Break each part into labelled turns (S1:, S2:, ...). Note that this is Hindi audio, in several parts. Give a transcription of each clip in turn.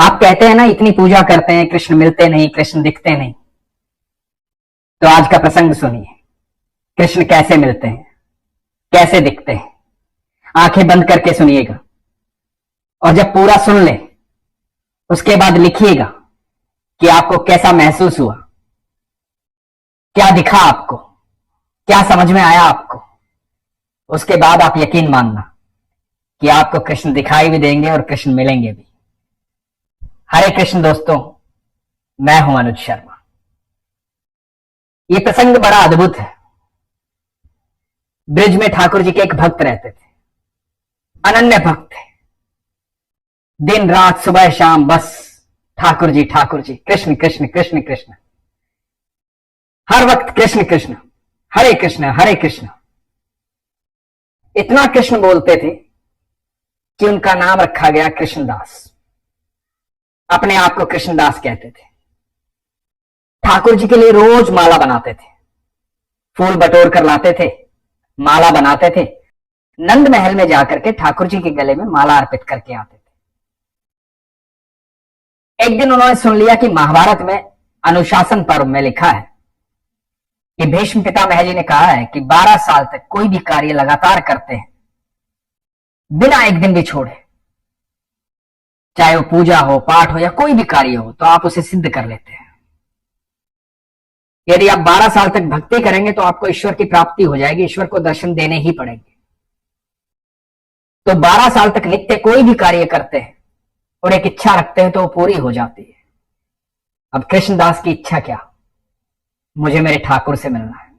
S1: आप कहते हैं ना, इतनी पूजा करते हैं, कृष्ण मिलते नहीं, कृष्ण दिखते नहीं। तो आज का प्रसंग सुनिए। कृष्ण कैसे मिलते हैं, कैसे दिखते हैं। आंखें बंद करके सुनिएगा और जब पूरा सुन ले उसके बाद लिखिएगा कि आपको कैसा महसूस हुआ, क्या दिखा आपको, क्या समझ में आया आपको। उसके बाद आप यकीन मानना कि आपको कृष्ण दिखाई भी देंगे और कृष्ण मिलेंगे भी। हरे कृष्ण दोस्तों, मैं हूं अनुज शर्मा। ये प्रसंग बड़ा अद्भुत है। ब्रिज में ठाकुर जी के एक भक्त रहते थे, अनन्य भक्त थे। दिन रात सुबह शाम बस ठाकुर जी कृष्ण कृष्ण कृष्ण कृष्ण, हर वक्त कृष्ण कृष्ण, हरे कृष्ण हरे कृष्ण। इतना कृष्ण बोलते थे कि उनका नाम रखा गया कृष्णदास। अपने आप को कृष्णदास कहते थे। ठाकुर जी के लिए रोज माला बनाते थे, फूल बटोर कर लाते थे, माला बनाते थे, नंद महल में जाकर के ठाकुर जी के गले में माला अर्पित करके आते थे। एक दिन उन्होंने सुन लिया कि महाभारत में अनुशासन पर्व में लिखा है कि भीष्म पितामह जी ने कहा है कि 12 साल तक कोई भी कार्य लगातार करते हैं बिना एक दिन भी छोड़े, चाहे वो पूजा हो, पाठ हो या कोई भी कार्य हो, तो आप उसे सिद्ध कर लेते हैं। यदि आप 12 साल तक भक्ति करेंगे तो आपको ईश्वर की प्राप्ति हो जाएगी, ईश्वर को दर्शन देने ही पड़ेंगे। तो 12 साल तक नित्य कोई भी कार्य करते हैं और एक इच्छा रखते हैं तो वो पूरी हो जाती है। अब कृष्णदास की इच्छा क्या? मुझे मेरे ठाकुर से मिलना है,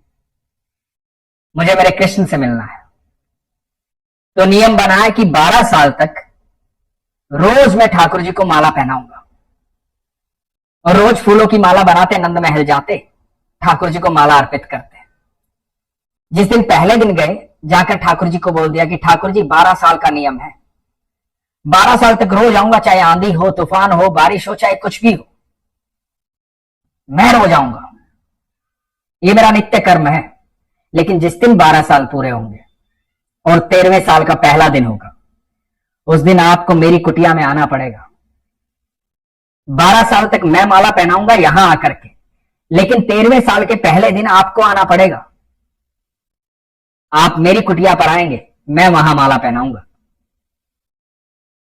S1: मुझे मेरे कृष्ण से मिलना है। तो नियम बना है कि 12 साल तक रोज मैं ठाकुर जी को माला पहनाऊंगा और रोज फूलों की माला बनाते, नंद महल जाते, ठाकुर जी को माला अर्पित करते। जिस दिन पहले दिन गए, जाकर ठाकुर जी को बोल दिया कि ठाकुर जी 12 साल का नियम है, 12 साल तक रोज आऊंगा, चाहे आंधी हो, तूफान हो, बारिश हो, चाहे कुछ भी हो, मैं रोज आऊंगा, ये मेरा नित्य कर्म है। लेकिन जिस दिन 12 साल पूरे होंगे और 13वें साल का पहला दिन होगा, उस दिन आपको मेरी कुटिया में आना पड़ेगा। 12 साल तक मैं माला पहनाऊंगा यहां आकर के, लेकिन 13वें साल के पहले दिन आपको आना पड़ेगा। आप मेरी कुटिया पर आएंगे, मैं वहां माला पहनाऊंगा।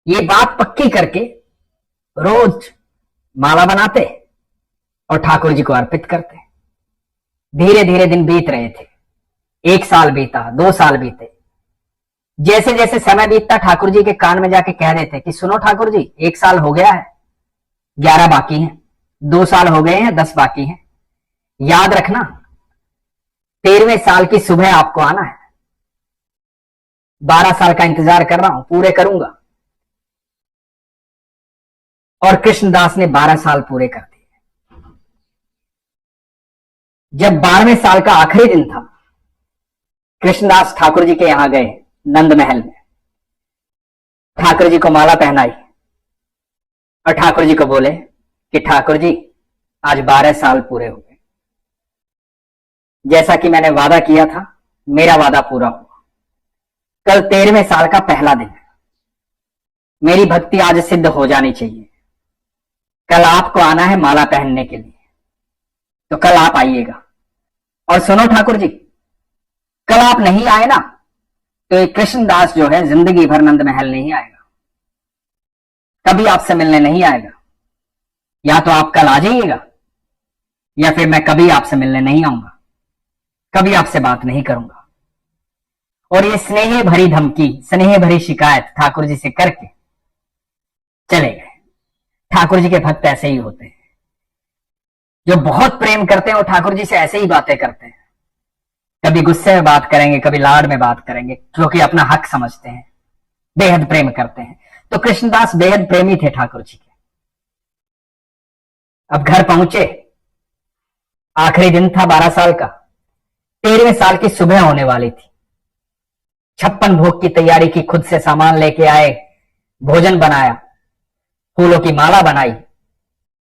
S1: ये बात पक्की करके रोज माला बनाते और ठाकुर जी को अर्पित करते। धीरे धीरे दिन बीत रहे थे। 1 साल बीता, 2 साल बीते। जैसे जैसे समय बीतता, ठाकुर जी के कान में जाके कह देते कि सुनो ठाकुर जी, 1 साल हो गया है, 11 बाकी हैं, 2 साल हो गए हैं, 10 बाकी हैं। याद रखना, 13वें साल की सुबह आपको आना है। 12 साल का इंतजार कर रहा हूं, पूरे करूंगा। और कृष्णदास ने 12 साल पूरे कर दिए। जब 12वें साल का आखिरी दिन था, कृष्णदास ठाकुर जी के यहां गए, नंद महल में। ठाकुर जी को माला पहनाई और ठाकुर जी को बोले कि ठाकुर जी, आज 12 साल पूरे हो गए। जैसा कि मैंने वादा किया था, मेरा वादा पूरा हुआ। कल 13वें साल का पहला दिन है। मेरी भक्ति आज सिद्ध हो जानी चाहिए। कल आपको आना है माला पहनने के लिए, तो कल आप आइएगा। और सुनो ठाकुर जी, कल आप नहीं आए ना, तो ये कृष्णदास जो है जिंदगी भर नंद महल नहीं आएगा, कभी आपसे मिलने नहीं आएगा। या तो आप कल आ जाइएगा या फिर मैं कभी आपसे मिलने नहीं आऊंगा, कभी आपसे बात नहीं करूंगा। और ये स्नेह भरी धमकी, स्नेह भरी शिकायत ठाकुर जी से करके चले गए। ठाकुर जी के भक्त ऐसे ही होते हैं, जो बहुत प्रेम करते हैं और ठाकुर जी से ऐसे ही बातें करते हैं। कभी गुस्से में बात करेंगे, कभी लाड में बात करेंगे, क्योंकि अपना हक समझते हैं, बेहद प्रेम करते हैं। तो कृष्णदास बेहद प्रेमी थे ठाकुर जी के। अब घर पहुंचे, आखिरी दिन था 12 साल का, 13वें साल की सुबह होने वाली थी। 56 भोग की तैयारी की, खुद से सामान लेके आए, भोजन बनाया, फूलों की माला बनाई,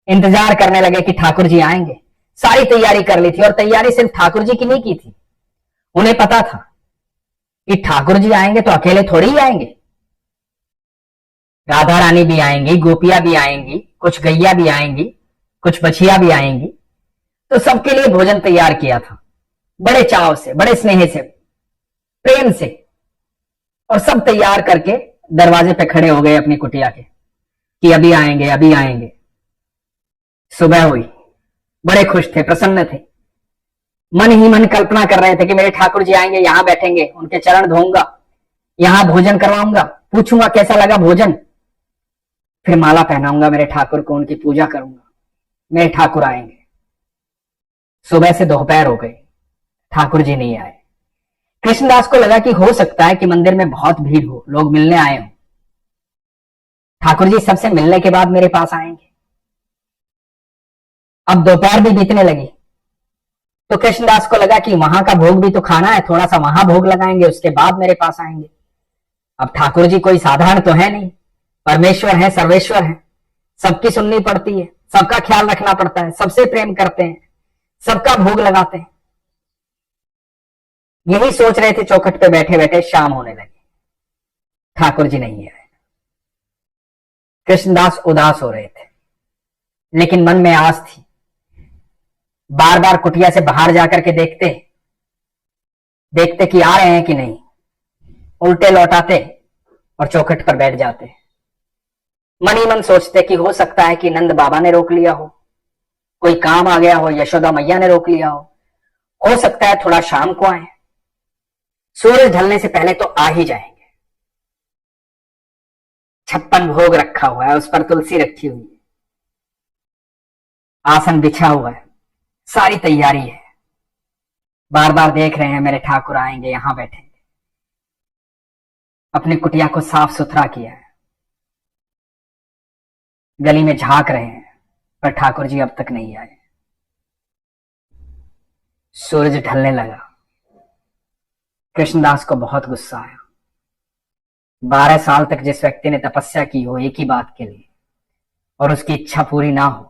S1: इंतजार करने लगे कि ठाकुर जी आएंगे। सारी तैयारी कर ली थी और तैयारी सिर्फ ठाकुर जी की नहीं की थी। उन्हें पता था कि ठाकुर जी आएंगे तो अकेले थोड़ी ही आएंगे, राधा रानी भी आएंगी, गोपियां भी आएंगी, कुछ गैया भी आएंगी, कुछ बछिया भी आएंगी। तो सबके लिए भोजन तैयार किया था, बड़े चाव से, बड़े स्नेह से, प्रेम से। और सब तैयार करके दरवाजे पे खड़े हो गए अपनी कुटिया के कि अभी आएंगे, अभी आएंगे। सुबह हुई, बड़े खुश थे, प्रसन्न थे, मन ही मन कल्पना कर रहे थे कि मेरे ठाकुर जी आएंगे, यहां बैठेंगे, उनके चरण धोऊंगा, यहां भोजन करवाऊंगा, पूछूंगा कैसा लगा भोजन, फिर माला पहनाऊंगा मेरे ठाकुर को, उनकी पूजा करूंगा, मेरे ठाकुर आएंगे। सुबह से दोपहर हो गई, ठाकुर जी नहीं आए। कृष्णदास को लगा कि हो सकता है कि मंदिर में बहुत भीड़ हो, लोग मिलने आए हो, ठाकुर जी सबसे मिलने के बाद मेरे पास आएंगे। अब दोपहर भी बीतने लगी तो कृष्णदास को लगा कि वहां का भोग भी तो खाना है, थोड़ा सा वहां भोग लगाएंगे, उसके बाद मेरे पास आएंगे। अब ठाकुर जी कोई साधारण तो है नहीं, परमेश्वर है, सर्वेश्वर है, सबकी सुननी पड़ती है, सबका ख्याल रखना पड़ता है, सबसे प्रेम करते हैं, सबका भोग लगाते हैं। यही सोच रहे थे चौखट पे बैठे बैठे, शाम होने लगी, ठाकुर जी नहीं आए। कृष्णदास उदास हो रहे थे, लेकिन मन में आस थी। बार बार कुटिया से बाहर जाकर के देखते देखते कि आ रहे हैं कि नहीं, उल्टे लौटाते और चौखट पर बैठ जाते। मन ही मन सोचते कि हो सकता है कि नंद बाबा ने रोक लिया हो, कोई काम आ गया हो, यशोदा मैया ने रोक लिया हो सकता है थोड़ा शाम को आए, सूरज ढलने से पहले तो आ ही जाएंगे। 56 भोग रखा हुआ है, उस पर तुलसी रखी हुई है, आसन बिछा हुआ है, सारी तैयारी है। बार बार देख रहे हैं मेरे ठाकुर आएंगे, यहां बैठेंगे। अपनी कुटिया को साफ सुथरा किया है, गली में झांक रहे हैं, पर ठाकुर जी अब तक नहीं आए। सूरज ढलने लगा, कृष्णदास को बहुत गुस्सा आया। 12 साल तक जिस व्यक्ति ने तपस्या की हो एक ही बात के लिए और उसकी इच्छा पूरी ना हो,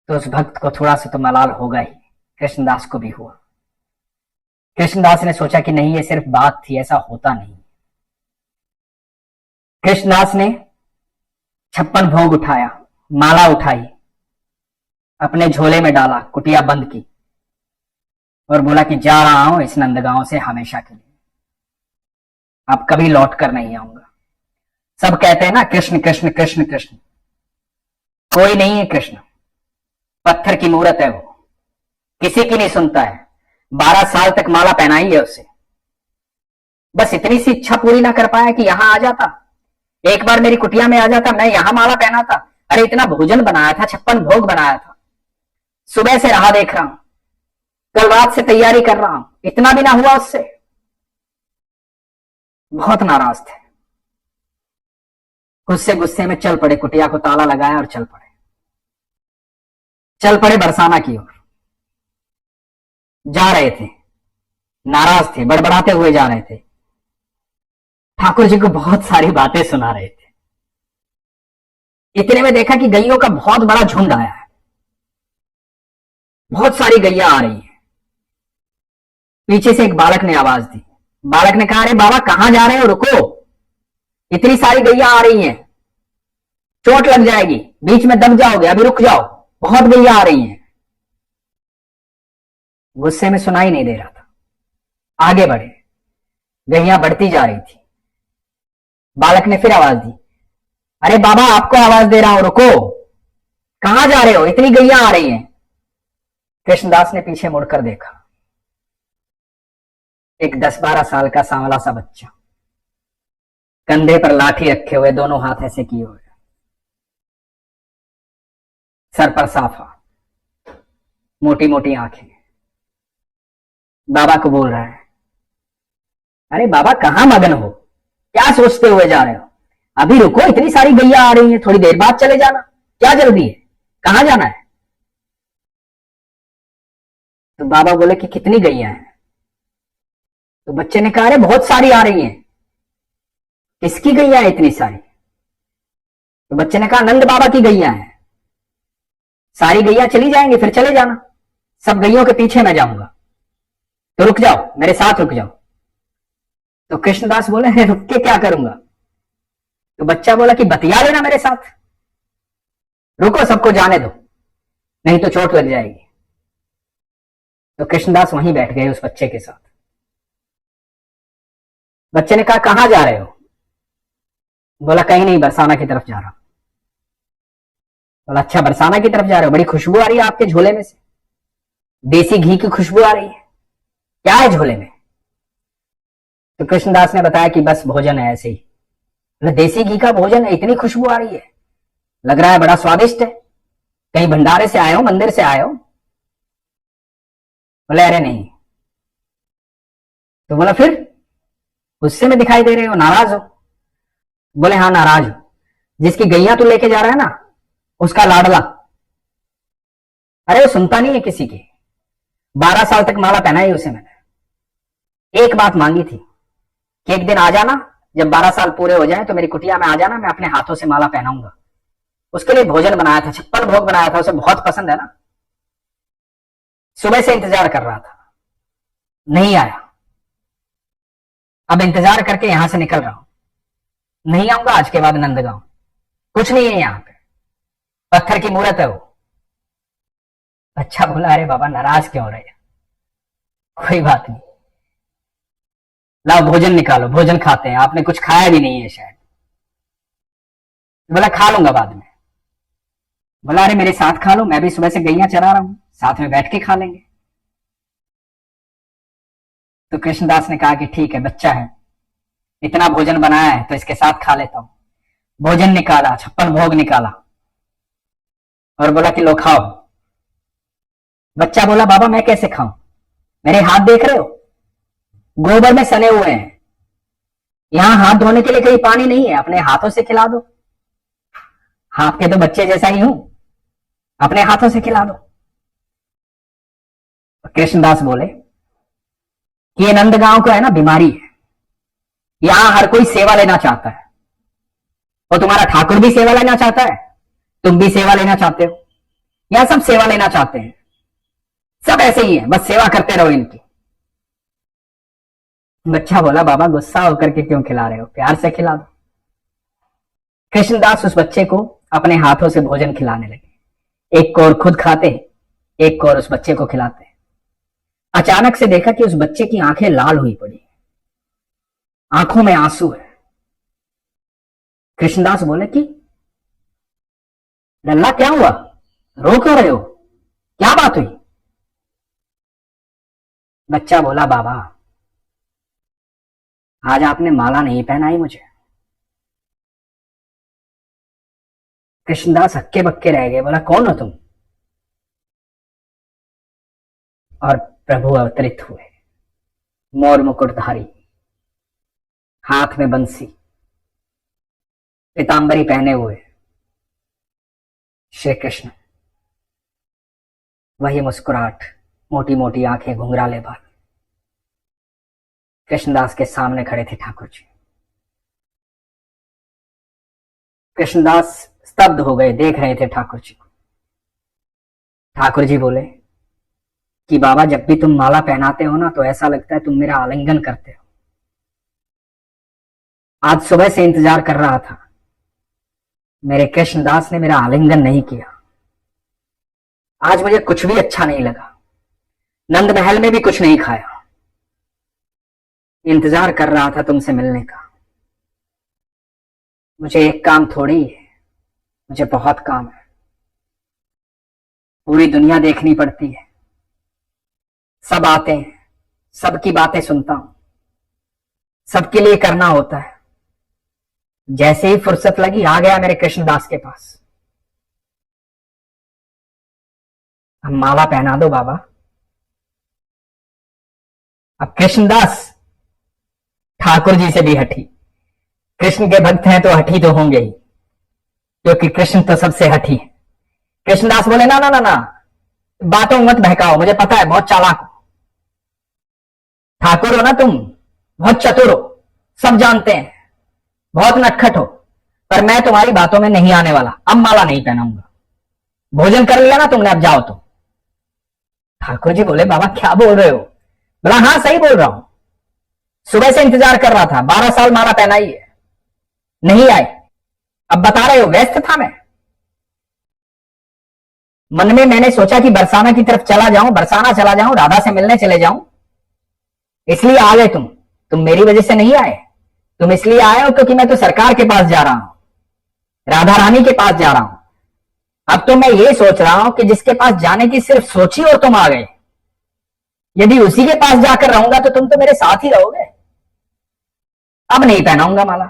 S1: तो उस भक्त को थोड़ा सा तो मलाल होगा ही। कृष्णदास को भी हुआ। कृष्णदास ने सोचा कि नहीं, ये सिर्फ बात थी, ऐसा होता नहीं। कृष्णदास ने 56 भोग उठाया, माला उठाई, अपने झोले में डाला, कुटिया बंद की और बोला कि जा रहा हूं इस नंदगांव से हमेशा के लिए, अब कभी लौट कर नहीं आऊंगा। सब कहते हैं ना कृष्ण कृष्ण कृष्ण कृष्ण, कोई नहीं है कृष्ण, पत्थर की मूर्त है वो, किसी की नहीं सुनता है। 12 साल तक माला पहनाई है उसे, बस इतनी सी इच्छा पूरी ना कर पाया कि यहां आ जाता, एक बार मेरी कुटिया में आ जाता, मैं यहां माला पहनाता। अरे इतना भोजन बनाया था, 56 भोग बनाया था, सुबह से राह देख रहा हूं, कल रात से तैयारी कर रहा हूं, इतना भी ना हुआ उससे। बहुत नाराज थे, गुस्से गुस्से में चल पड़े, कुटिया को ताला लगाया और चल पड़े बरसाना की ओर। जा रहे थे, नाराज थे, बड़बड़ाते हुए जा रहे थे, ठाकुर जी को बहुत सारी बातें सुना रहे थे। इतने में देखा कि गैयों का बहुत बड़ा झुंड आया है, बहुत सारी गैया आ रही है। पीछे से एक बालक ने आवाज दी, बालक ने कहा, अरे बाबा कहां जा रहे हो, रुको, इतनी सारी गैया आ रही हैं, चोट लग जाएगी, बीच में दब जाओगे, अभी रुक जाओ, बहुत गैया आ रही हैं। गुस्से में सुनाई नहीं दे रहा था, आगे बढ़े, गैया बढ़ती जा रही थी। बालक ने फिर आवाज दी, अरे बाबा आपको आवाज दे रहा हूं, रुको, कहां जा रहे हो, इतनी गैया आ रही हैं। कृष्णदास ने पीछे मुड़कर देखा, एक 10-12 साल का सांवला सा बच्चा, कंधे पर लाठी रखे हुए, दोनों हाथ ऐसे किए हुए, सर पर साफा, मोटी मोटी आंखें, बाबा को बोल रहा है, अरे बाबा कहां मगन हो, क्या सोचते हुए जा रहे हो, अभी रुको, इतनी सारी गैया आ रही हैं, थोड़ी देर बाद चले जाना, क्या जल्दी है, कहां जाना है। तो बाबा बोले कि कितनी गैया हैं। तो बच्चे ने कहा, अरे बहुत सारी आ रही हैं। किसकी गैया है इतनी सारी। तो बच्चे ने कहा, नंद बाबा की गैया है, सारी गैया चली जाएंगी, फिर चले जाना, सब गैयों के पीछे मैं जाऊंगा, तो रुक जाओ, मेरे साथ रुक जाओ। तो कृष्णदास बोले, रुक के क्या करूंगा, तो बच्चा बोला कि बतिया लेना मेरे साथ, रुको सबको जाने दो, नहीं तो चोट लग जाएगी। तो कृष्णदास वहीं बैठ गए उस बच्चे के साथ। बच्चे ने कहा कहां जा रहे हो? बोला कहीं नहीं, बरसाना की तरफ जा रहा हूं। बोला अच्छा बरसाना की तरफ जा रहे हो, बड़ी खुशबू आ रही है आपके झोले में से, देसी घी की खुशबू आ रही है, क्या है झोले में? तो कृष्णदास ने बताया कि बस भोजन है ऐसे ही। बोला देसी घी का भोजन है, इतनी खुशबू आ रही है, लग रहा है बड़ा स्वादिष्ट है, कहीं भंडारे से आए हो, मंदिर से आए हो? बोले अरे नहीं। तो बोला फिर गुस्से में दिखाई दे रहे हो, नाराज हो? बोले हाँ नाराज हो, जिसकी गैया तू लेके जा रहा है ना, उसका लाडला। अरे वो सुनता नहीं है किसी की, 12 साल तक माला पहनाई उसे मैंने। एक बात मांगी थी कि एक दिन आ जाना, जब 12 साल पूरे हो जाए तो मेरी कुटिया में आ जाना, मैं अपने हाथों से माला पहनाऊंगा। उसके लिए भोजन बनाया था, 56 भोग बनाया था, उसे बहुत पसंद है ना। सुबह से इंतजार कर रहा था, नहीं आया। अब इंतजार करके यहां से निकल रहा हूं, नहीं आऊंगा आज के बाद नंदगांव, कुछ नहीं है यहां पे, पत्थर की मूर्त है वो। अच्छा बोला अरे बाबा नाराज क्यों हो रहे हैं, कोई बात नहीं, लाओ भोजन निकालो, भोजन खाते हैं, आपने कुछ खाया भी नहीं है शायद। बोला खा लूंगा बाद में। बोला अरे मेरे साथ खा लो, मैं भी सुबह से गैया चरा रहा हूं, साथ में बैठ के खा लेंगे। तो कृष्णदास ने कहा कि ठीक है, बच्चा है, इतना भोजन बनाया है तो इसके साथ खा लेता हूं। भोजन निकाला, 56 भोग निकाला और बोला कि लो खाओ। बच्चा बोला बाबा मैं कैसे खाऊं, मेरे हाथ देख रहे हो, गोबर में सने हुए हैं, यहां हाथ धोने के लिए कहीं पानी नहीं है, अपने हाथों से खिला दो। आपके तो बच्चे जैसा ही हूं, अपने हाथों से खिला दो। कृष्णदास बोले कि ये नंदगांव को है ना बीमारी है, यहां हर कोई सेवा लेना चाहता है, और तुम्हारा ठाकुर भी सेवा लेना चाहता है, तुम भी सेवा लेना चाहते हो, यहां सब सेवा लेना चाहते हैं, सब ऐसे ही है, बस सेवा करते रहो इनकी। बच्चा बोला बाबा गुस्सा होकर के क्यों खिला रहे हो, प्यार से खिला दो। कृष्णदास उस बच्चे को अपने हाथों से भोजन खिलाने लगे, एक कोर खुद खाते, एक कोर उस बच्चे को खिलाते। अचानक से देखा कि उस बच्चे की आंखें लाल हुई पड़ी, आंखों में आंसू है। कृष्णदास बोले कि लल्ला क्या हुआ, रो क्यों रहे हो, क्या बात हुई? बच्चा बोला बाबा आज आपने माला नहीं पहनाई मुझे। कृष्णदास हक्के बक्के रह गए, बोला कौन हो तुम? और प्रभु अवतरित हुए, मोर मुकुटधारी, हाथ में बंसी, पीतांबरी पहने हुए श्री कृष्ण, वही मुस्कुराहट, मोटी मोटी आंखें, घुंघराले बाल। कृष्णदास के सामने खड़े थे ठाकुर जी। कृष्णदास स्तब्ध हो गए, देख रहे थे ठाकुर जी को। ठाकुर जी बोले कि बाबा जब भी तुम माला पहनाते हो ना तो ऐसा लगता है तुम मेरा आलिंगन करते हो। आज सुबह से इंतजार कर रहा था, मेरे कृष्णदास ने मेरा आलिंगन नहीं किया। आज मुझे कुछ भी अच्छा नहीं लगा, नंद महल में भी कुछ नहीं खाया, इंतजार कर रहा था तुमसे मिलने का। मुझे एक काम थोड़ी है, मुझे बहुत काम है, पूरी दुनिया देखनी पड़ती है, सब आते हैं, सबकी बातें सुनता हूं, सबके लिए करना होता है। जैसे ही फुर्सत लगी आ गया मेरे कृष्णदास के पास। अब माला पहना दो बाबा। अब कृष्णदास ठाकुर जी से भी हठी, कृष्ण के भक्त हैं तो हठी तो होंगे ही, क्योंकि कृष्ण तो सबसे हठी है। कृष्णदास बोले ना ना ना ना, बातों मत बहकाओ, मुझे पता है बहुत चालाक हो, ठाकुर हो ना तुम, बहुत चतुर हो, सब जानते हैं, बहुत नटखट हो, पर मैं तुम्हारी बातों में नहीं आने वाला। अब माला नहीं पहनाऊंगा, भोजन कर लिया ना तुमने, अब जाओ तुम। ठाकुर जी बोले बाबा क्या बोल रहे हो? बोला हाँ सही बोल रहा हूं, सुबह से इंतजार कर रहा था, 12 साल माला पहनाई है, नहीं आए, अब बता रहे हो व्यस्त था मैं। मन में मैंने सोचा कि बरसाना की तरफ चला जाऊं, बरसाना चला जाऊं, राधा से मिलने चले जाऊं, इसलिए आ गए तुम मेरी वजह से नहीं आए। तुम इसलिए आए हो क्योंकि मैं तो सरकार के पास जा रहा हूं, राधा रानी के पास जा रहा हूं। अब तो मैं ये सोच रहा हूं कि जिसके पास जाने की सिर्फ सोची और तुम आ गए। यदि उसी के पास जाकर रहूंगा तो तुम तो मेरे साथ ही रहोगे। अब नहीं पहनाऊंगा माला।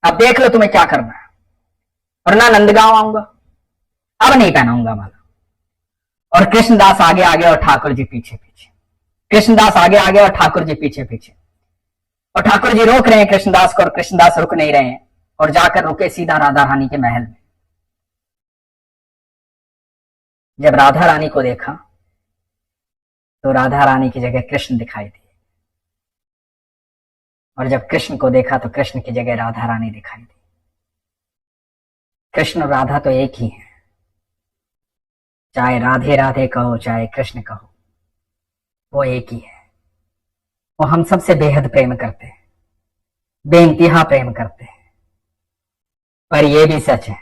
S1: अब देख लो तुम्हें क्या करना है, वरना नंदगांव आऊंगा। अब नहीं पहनाऊंगा माला। और कृष्णदास आगे आगे और ठाकुर जी पीछे पीछे। कृष्णदास आगे आगे और ठाकुर जी पीछे पीछे। और ठाकुर जी रोक रहे हैं कृष्णदास को, और कृष्णदास रुक नहीं रहे हैं, और जाकर रुके सीधा राधा रानी के महल में। जब राधा रानी को देखा तो राधा रानी की जगह कृष्ण दिखाई दिए, और जब कृष्ण को देखा तो कृष्ण की जगह राधा रानी दिखाई दी। कृष्ण और राधा तो एक ही है, चाहे राधे राधे कहो चाहे कृष्ण कहो, वो एक ही है। वो हम सबसे बेहद प्रेम करते हैं, बेइंतहा प्रेम करते हैं। पर यह भी सच है,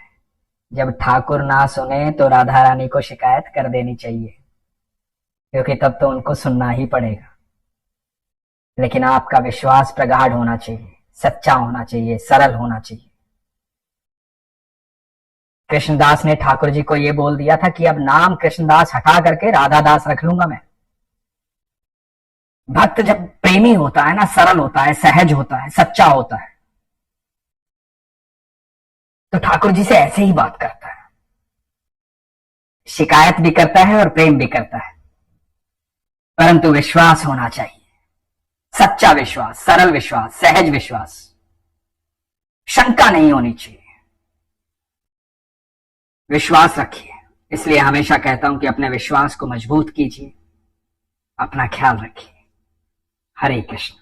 S1: जब ठाकुर ना सुने तो राधा रानी को शिकायत कर देनी चाहिए, क्योंकि तब तो उनको सुनना ही पड़ेगा। लेकिन आपका विश्वास प्रगाढ़ होना चाहिए, सच्चा होना चाहिए, सरल होना चाहिए। कृष्णदास ने ठाकुर जी को यह बोल दिया था कि अब नाम कृष्णदास हटा करके राधा दास रख लूंगा मैं। भक्त जब प्रेमी होता है ना, सरल होता है, सहज होता है, सच्चा होता है, तो ठाकुर जी से ऐसे ही बात करता है, शिकायत भी करता है और प्रेम भी करता है। परंतु विश्वास होना चाहिए, सच्चा विश्वास, सरल विश्वास, सहज विश्वास, शंका नहीं होनी चाहिए। विश्वास रखिए। इसलिए हमेशा कहता हूं कि अपने विश्वास को मजबूत कीजिए, अपना ख्याल रखिए। हरे कृष्ण।